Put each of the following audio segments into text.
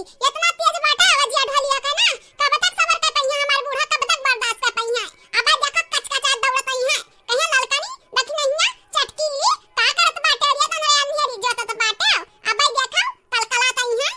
भौजी इतना तेज बाटा आवाज ढलिया का ना कब तक सबर कर पहिया हमार बूढ़ा कब तक बर्दाश्त कर पहिया अब देखो कचकचा दौड़त ही है कहिया ललकनी देख नहीं चटकी ली का करत बाटे रे तने अंधेरी जोतत बाटे अब देखो कलकलात ही है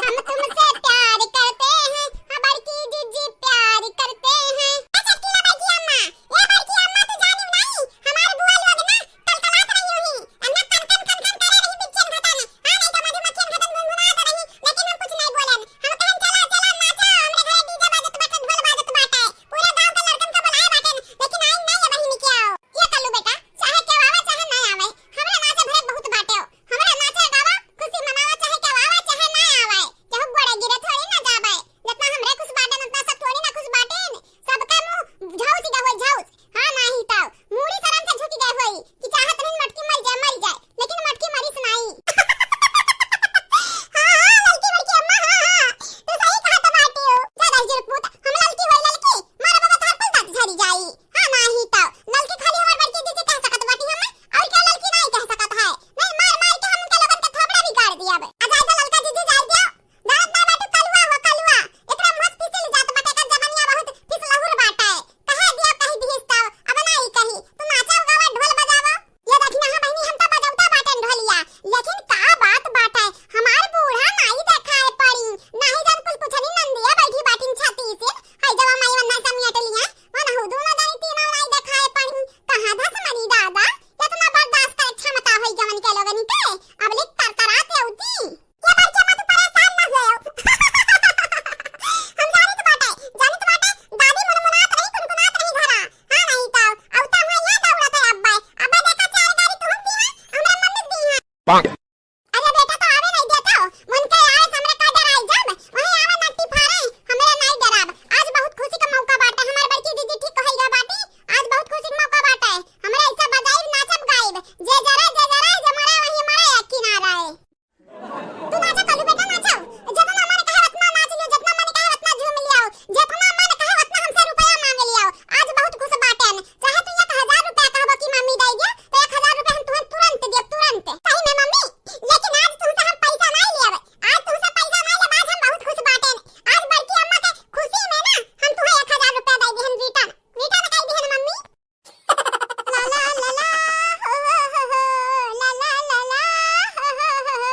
हम तुमसे प्यार करते हैं हमार की जीजी प्यार करते हैं चटकी ना बड़की अम्मा ये बड़की अम्मा तो जानी नहीं हमार बुआ लोग ना कलकलात रही हुई अन्ना कन कन कन कन करे रही बिच्छन घटा ने हां नहीं तो मधुमक्खियन घटन गुनगुनात रही लेकिन हम कुछ नहीं बोलन हम कहन चला चला नाचो हमरे घरे डीजे बाजत बाटे ढोल बाजत बाटे पूरे गांव के लड़कन को बुलाए बाटे लेकिन आई नहीं है बहिनी के आओ ये कल्लू बेटा चाहे के आवे चाहे ना आवे हमरा नाचे भरे बहुत बाटे हो हमरा नाचे गावा खुशी मनावा चाहे के आवे चाहे ना आवे जब गोड़े गिरे थोड़ी ना जावे जितना हमरे खुश बाटे उतना सब थोड़ी ना खुश बाटे सबका मुंह झाउसी का होई झाउस हां नहीं तो मूड़ी शर्म से झुक गए होई कि चाहत नहीं मटकी मर जाए लेकिन मटकी मरी सुनाई हां लड़की लड़की अम्मा हां तो सही कहा तो बाटी हो ज्यादा जरपूत हम लड़की होई लड़की मारा बाबा थार पल दांत झरी जाई हां नहीं तो लड़की खाली हमार बड़की दीदी कह सकत बाटी हम और क्या लड़की नहीं कह सकत है नहीं मार मार के हम के लोगन के थोबड़ा बिगाड़ दिया बे आ जाए तो लड़का दीदी जाए दियो दांत ना बाटू कलवा हो कलवा एकरा मत फिसल जात बाटे का जवानिया बहुत फिसलहुर बाटा है कहे दिया कही दिहस्ता अब नहीं कही तू नाचो गावा ढोल बजावा ये देखना हां बहनी हम तो बजावता बाटन ढोलिया लेकिन का बात बाटा है हमार बूढ़ा नहीं देखा है पड़ी नहीं जान कुल पूछनी नंदिया बैठी बाटिन छाती से हाय जवा माई वन्ना समिया टलिया मन हो दोनों जानी तीनों नहीं देखा है पड़ी कहां धस मरी दादा इतना बर्दाश्त कर क्षमता होई जवन के लोगन के अब लिख तरतराते होती ये बच्चा मत परेशान ना होयो हम जानी तो बाटे दादी मुनमुनात रही कुनकुनात रही घरा हां नहीं तो औता हुआ याद आवत है अब्बा देखा चार गाड़ी तुम दी है हमरा मम्मी दी है अरे बेटा तो आवे नहीं देता हो मन के आए हमरे का डराई जब वही आवे नट्टी फारे हमरे नहीं डराब आज बहुत खुशी का मौका बाटे हमार बड़की दीदी ठीक कहिगा बाटी आज बहुत खुशी का मौका बाटे हमरे ऐसा बजाई नाचब गाइब जे जरा मरे वही मरे एक किनारा है तू नाचा कलू बेटा नाचो जितना मन कहे उतना नाच लियो जितना मन कहे उतना झूम लियो जितना मन कहे उतना हमसे रुपया मांग लियो आज बहुत खुश बाटे चाहे तू 1000 रुपया कहबो कि मम्मी दे दियो तो 1000 रुपया हम तुरंत देब तुरंत सही में मम्मी लेकिन आज तुमसे हम पैसा नहीं लेब आज तुमसे पैसा नहीं लेब आज हम बहुत खुश बाटे आज बड़की अम्मा के खुशी में ना हम तुम्हें 1000 रुपया दे दिहन रिटर्न कह दिहन मम्मी ला ला ला ला हो हो हो ला ला ला ला हो हो हो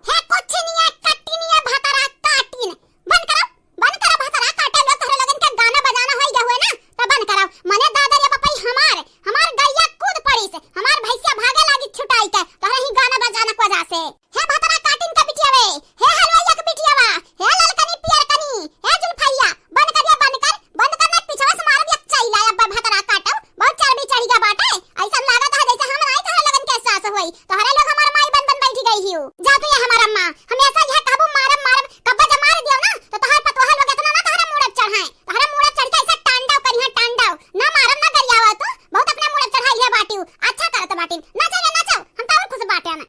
है कुछ नहीं है कट्टी नहीं है भतरा काटिन बंद करो भतरा काटे लो तोहरे लगन के गाना बजाना होई गए हुए ना तो बंद करो मने दादा रे पपई हमार गैया कूद पड़ी से हमार भैंसिया भागे लागी छुटाई के तोहरे ही गाना बजाना को वजह से है भतरा काटिन का बिटियावे है हलवाइया के बिटियावा है ललकनी पियर कनी है जुल्फैया बंद करने पीछवा से मारब एक चैला अब भतरा काटो बहुत चर्बी चढ़ी का बाटे ऐसा लागत है जैसे हम नहीं तोहरे लगन के सास होई तोहरे लोग हमार माई बन बैठी गई हियो जा तू ये हमार अम्मा हमेशा यह कहबो मारब कब्बा जा मार दियो ना तो तोहर पतोहल लोग इतना ना तोहरे मुड़ब चढ़ाए तोहरे मुड़ब चढ़ के ऐसा टांडाव करिया टांडाव ना मारब ना गरियावा तू बहुत अपने मुड़ब चढ़ाई है बाटियो अच्छा करत बाटिन नाचो हम तो और खुश बाटे ना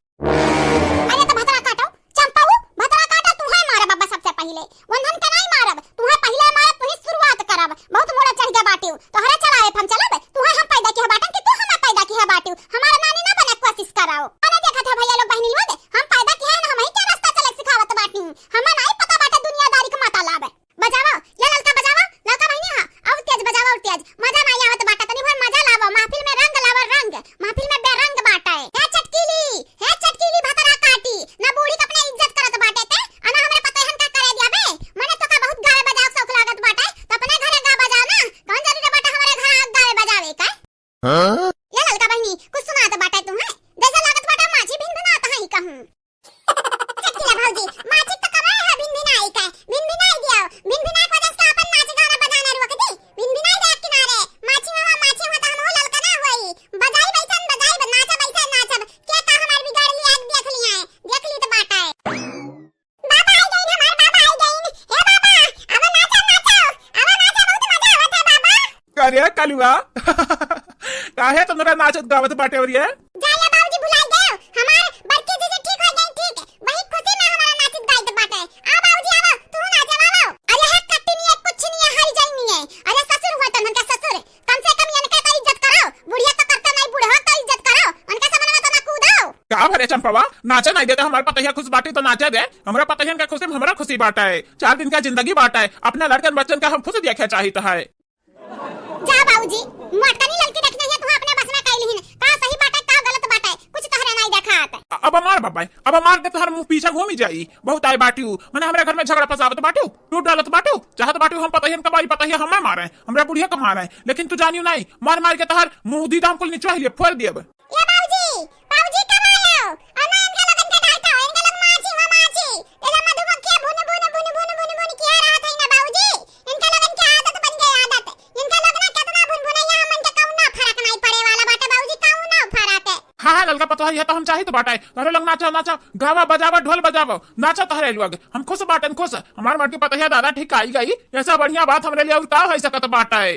अरे तो भतरा काटो चंपाऊ भतरा काटो तू है मारब बाबा सबसे पहले वंधन के नहीं मारब तू है पहले मारब तू ही शुरुआत करब बहुत मुड़ब चढ़ के बाटियो तोहरे चलाए हम चलब तू है हम पैदा की है बाटन कि तू हमें पैदा की है बाटियो हमारा नानी ना बने कोशिश कराओ अरे देखा था भैया लोग बहनी लोग हम पैदा की है ना हम ही क्या रास्ता चले सिखावत बाटी हमें नहीं पता बाटे दुनियादारी का माता लाभ बजाओ ये ललका बहनी हां और तेज बजाओ और तेज मजा नहीं आवत बाटा तनी भर मजा लावो महफिल में रंग लावो रंग महफिल में बेरंग बाटा है चटकीली भतरा काटी ना बूढ़ी का अपने इज्जत करत बाटे ते अना हमरे पता हन का करे दिया बे मने तो का बहुत गाय बजाओ शौक लागत बाटे तो अपने घरे गा बजाओ ना कौन जरूरी बाटा हमारे घर गाय बजावे का हां ये ललका बहनी कुछ सुना तो बाटे तुम्हें जैसा लागत बाटा माछी भिन भिनाता है कहूं चटकीला भौजी माछी तो कमाए है भिन भिनाई का भिन भिनाई दियो भिन भिना को जस्ट अपन नाच गाना बजाना रोक दी भिन भिनाई दे किनारे माछी होता हम हो ललका ना होई बजाई बैठन बजाई नाचब ऐसा नाचब के का हमार बिगाड़ लिया देख ली तो बाटा है बाबा आई गई हमार बाबा आई गई हे बाबा अब नाचो बहुत मजा आवत है बाबा अरे कलुआ काहे तुमरा नाचत गावत बाटे और ये जाया बाबूजी भुलाई गए हमार बड़की दीदी ठीक हो गई ठीक वही खुशी में हमारा नाचत गाइत बाटे आ बाबूजी आओ तू नाचे वाला अरे है कट्टी नहीं है कुछ नहीं है हरी जाई नहीं है अरे ससुर हुआ तो उनका ससुर कम से कम इनका तो इज्जत करो बुढ़िया तो करता नहीं बूढ़ा तो इज्जत करो उनका सामने में तो ना कूदो का रे चंपवा, नाचे नहीं देते हमारे पतैया खुश बाटी तो नाचे दे। हमारा पतैयन का खुशी में हमारा खुशी बाटा है। 4 दिन का जिंदगी बाटा है, अपने लड़कन बच्चन का हम खुश देखे चाहिए है। जा बाबूजी, मटकनी लड़की देखने है तू अपने बस में कैली हिन। का सही बात है का गलत बात है, कुछ तहरे नहीं देखा आता। अब हमार बाबा, अब हमार के तोहर मुंह पीछे घूमी जाई। बहुत आए बाटियो, मैंने हमारे घर में झगड़ा फसावत बाटियो, टूट डालत बाटियो, चाहत बाटियो हम पतैयन का बाई पतैया हमें मारे, हमरा बुढ़िया का मारे। लेकिन तू जानियो नहीं, मार मार के तोहर मुंह दी दाम कुल निचवा लिए फोड़ दियब। ये बाबूजी, बाबूजी कब आयो? और ना इनका लगन के डालता हो, इनका लग माची हो माची। एला मधुमक्खियां बुन किया रात है ना बाबूजी। इनका लगन की आदत बन गई आदत। इनका लगना कितना बुन यहाँ मन के कौन फर्क नहीं पड़े वाला बाटे बाबूजी, कौन फर्क है। हाँ ललका पतो है, तो हम चाहिए तो बाटा तोहरे लोग नाचो नाचो, गावा बजावा ढोल बजावो, नाचो तोहरे लोग। हम खुश बाटन खुश, हमार मटकी पतैया दादा ठीक आई गई। ऐसा बढ़िया बात हमरे लिए और का हो सकत बाटा है।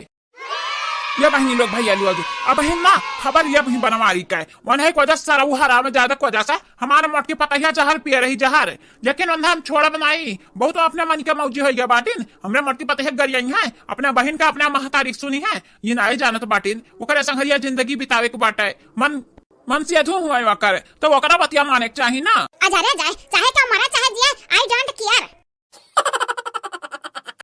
ये बहनी लोग भैया लोग अब बहन ना खबर ये बहन बनवारी का है वन है वजह सारा वो हराम ज्यादा को वजह से हमारे मटकी पतैया जहर पिए रही जहर। लेकिन वंधा हम छोड़ बनाई बहुत अपने मन के मौजी हो गया बाटिन। हमने मटकी पतैया गरियाई है अपने बहन का अपने महतारी सुनी है। ये ना जानत बाटिन ओकरे संगरिया जिंदगी बितावे को बाटा है। मन से अधूर हुआ कर तो ओकरा बतिया माने चाहिए ना। आजा रे जाए